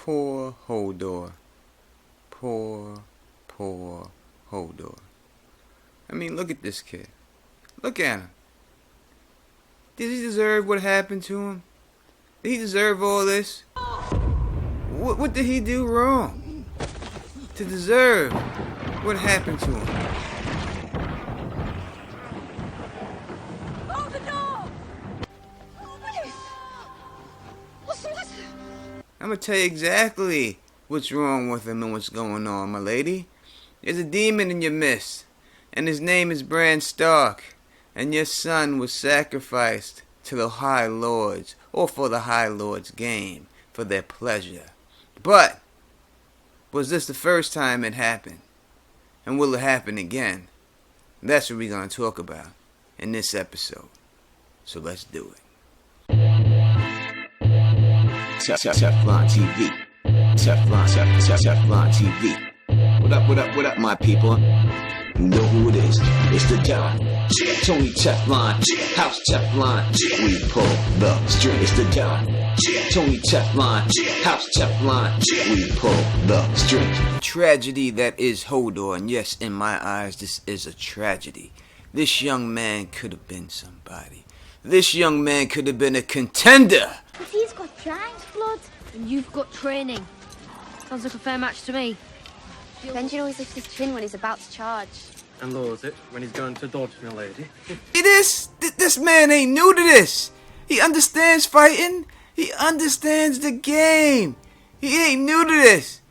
Poor Hodor. Poor Hodor. I mean, look at this kid. Look at him. Did he deserve what happened to him? Did he deserve all this? What did he do wrong to deserve what happened to him? Oh, the door! Oh, Willis! What's the matter? I'm gonna tell you exactly what's wrong with him and what's going on, my lady. There's a demon in your midst, and his name is Bran Stark, and your son was sacrificed to the High Lords, or for the High Lords' game, for their pleasure. But, was this the first time it happened? And will it happen again? That's what we're gonna talk about in this episode. So let's do it. Teflon TV. Teflon TV. What up, my people? You know who it is. It's the Don. Tony Teflon. House Teflon. We pull the string. It's the Don. Tony Teflon. House Teflon. We pull the string. Tragedy that is Hodor, and yes, in my eyes, this is a tragedy. This young man could have been somebody. This young man could have been a contender. But he's got giant's blood. And you've got training. Sounds like a fair match to me. Benji always lifts his chin when he's about to charge. And lowers it when he's going to dodge a lady. This man ain't new to this. He understands fighting. He understands the game. He ain't new to this.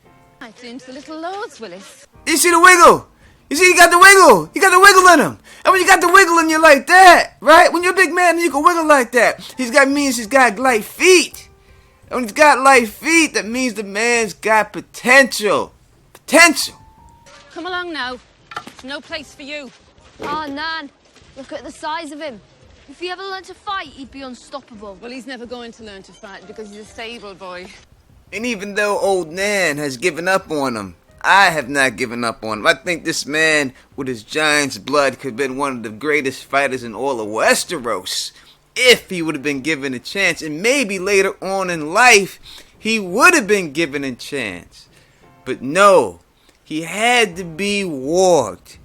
Right into the little lords, Willis. You see the wiggle? You see he got the wiggle. He got the wiggle in him. And when you got the wiggle in you like that, right? When you're a big man, you can wiggle like that. He's got light feet. And when he's got light feet, that means the man's got potential. Potential. Come along now. There's no place for you. Ah, Nan, look at the size of him. If he ever learned to fight, he'd be unstoppable. Well, he's never going to learn to fight because he's a stable boy. And even though old Nan has given up on him, I have not given up on him. I think this man with his giant's blood could have been one of the greatest fighters in all of Westeros if he would have been given a chance. And maybe later on in life, he would have been given a chance. But no, he had to be warged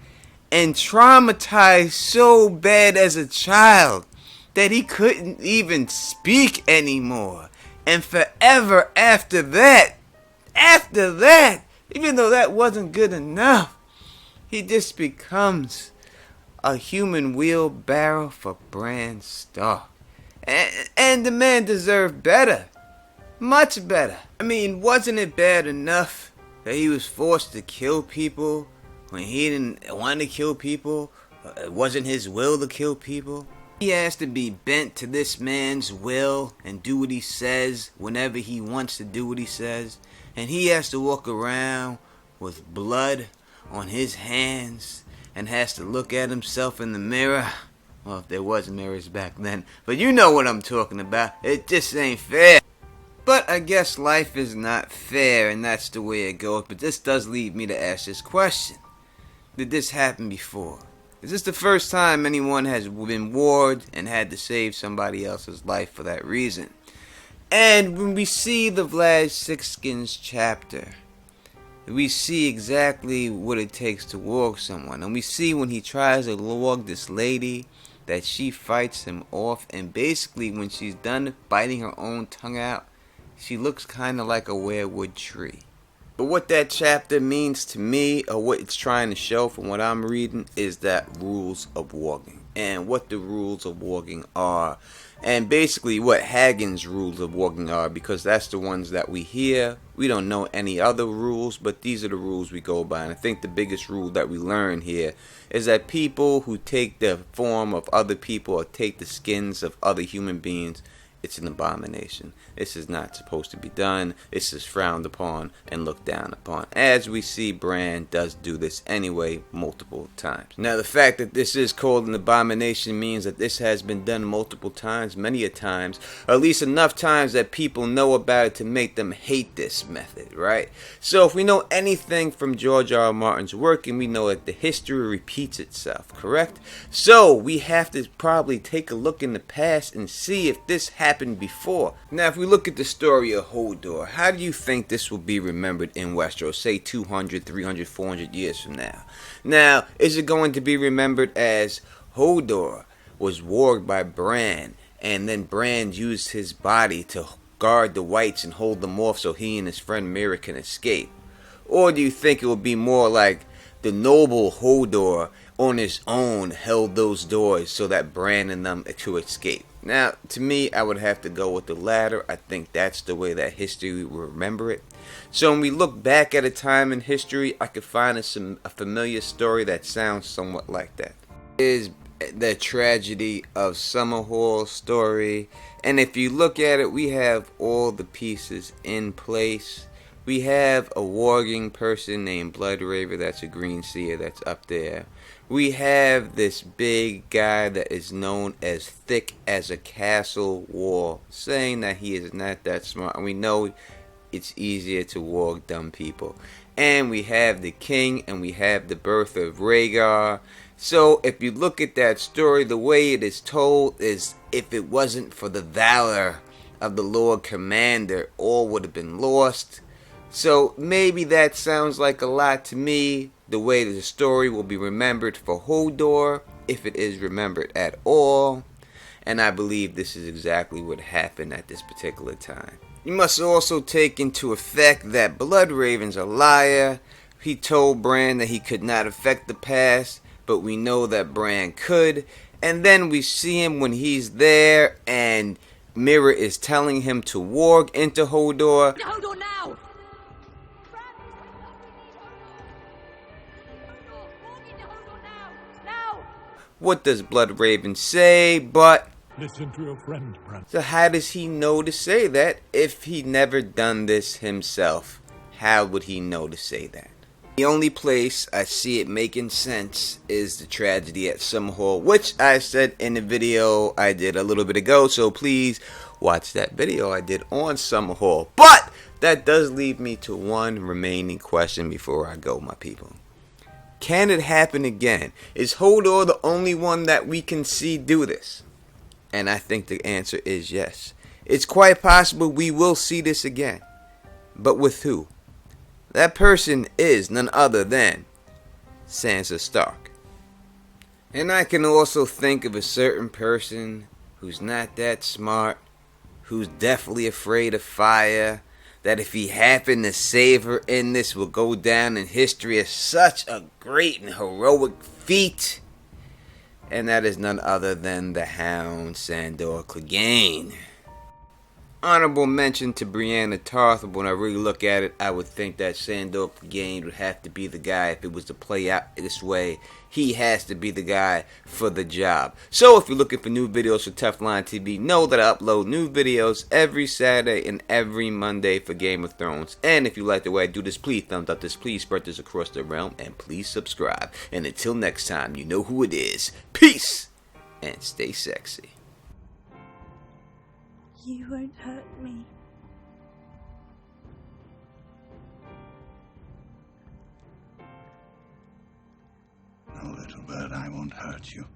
and traumatized so bad as a child that he couldn't even speak anymore. And forever after that, even though that wasn't good enough, he just becomes a human wheelbarrow for Bran Stark. And the man deserved better. Much better. I mean, wasn't it bad enough that he was forced to kill people when he didn't want to kill people? It wasn't his will to kill people. He has to be bent to this man's will and do what he says whenever he wants to do what he says. And he has to walk around with blood on his hands and has to look at himself in the mirror. Well, if there was mirrors back then. But you know what I'm talking about. It just ain't fair. But I guess life is not fair, and that's the way it goes. But this does lead me to ask this question. Did this happen before? Is this the first time anyone has been warred and had to save somebody else's life for that reason? And when we see the Vlad Sixskins chapter, we see exactly what it takes to warg someone. And we see when he tries to warg this lady, that she fights him off. And basically when she's done biting her own tongue out, she looks kind of like a weirwood tree. But what that chapter means to me, or what it's trying to show from what I'm reading, is that rules of warging. And what the rules of warging are. And basically what Hagen's rules of warging are, because that's the ones that we hear. We don't know any other rules, but these are the rules we go by. And I think the biggest rule that we learn here is that people who take the form of other people or take the skins of other human beings, it's an abomination. This is not supposed to be done. This is frowned upon and looked down upon. As we see, Bran does do this anyway multiple times. Now, the fact that this is called an abomination means that this has been done multiple times, many a times, or at least enough times that people know about it to make them hate this method, right? So if we know anything from George R. R. Martin's work, and we know that the history repeats itself, correct? So we have to probably take a look in the past and see if this happened happened before. Now, if we look at the story of Hodor, how do you think this will be remembered in Westeros, say 200, 300, 400 years from now? Now, is it going to be remembered as Hodor was warged by Bran, and then Bran used his body to guard the whites and hold them off so he and his friend Mira can escape? Or do you think it will be more like the noble Hodor on his own held those doors so that Bran and them could escape? Now, to me, I would have to go with the latter. I think that's the way that history will remember it. So when we look back at a time in history, I could find a familiar story that sounds somewhat like that. It is the tragedy of Summerhall's story. And if you look at it, we have all the pieces in place. We have a warging person named Bloodraven, that's a green seer that's up there. We have this big guy that is known as thick as a castle wall, saying that he is not that smart. And we know it's easier to warg dumb people. And we have the king, and we have the birth of Rhaegar. So if you look at that story, the way it is told is, if it wasn't for the valor of the Lord Commander, all would have been lost. So maybe that sounds like a lot to me, the way the story will be remembered for Hodor, if it is remembered at all. And I believe this is exactly what happened at this particular time. You must also take into effect that Bloodraven's a liar. He told Bran that he could not affect the past, but we know that Bran could. And then we see him when he's there and Mira is telling him to warg into Hodor. Hodor now! What does Bloodraven say? But listen to your friend, Bran. So how does he know to say that if he never done this himself? How would he know to say that? The only place I see it making sense is the tragedy at Summerhall, which I said in the video I did a little bit ago, so please watch that video I did on Summerhall. But that does leave me to one remaining question before I go, my people. Can it happen again? Is Hodor the only one that we can see do this? And I think the answer is yes. It's quite possible we will see this again. But with who? That person is none other than Sansa Stark. And I can also think of a certain person who's not that smart, who's definitely afraid of fire, that if he happened to save her in this will go down in history as such a great and heroic feat. And that is none other than the Hound Sandor Clegane. Honorable mention to Brienne of Tarth, but when I really look at it, I would think that Sandor Clegane would have to be the guy if it was to play out this way. He has to be the guy for the job. So if you're looking for new videos for Teflon TV, know that I upload new videos every Saturday and every Monday for Game of Thrones. And if you like the way I do this, please thumbs up this, please spread this across the realm, and please subscribe. And until next time, you know who it is. Peace and stay sexy. You won't hurt me. No, little bird, I won't hurt you.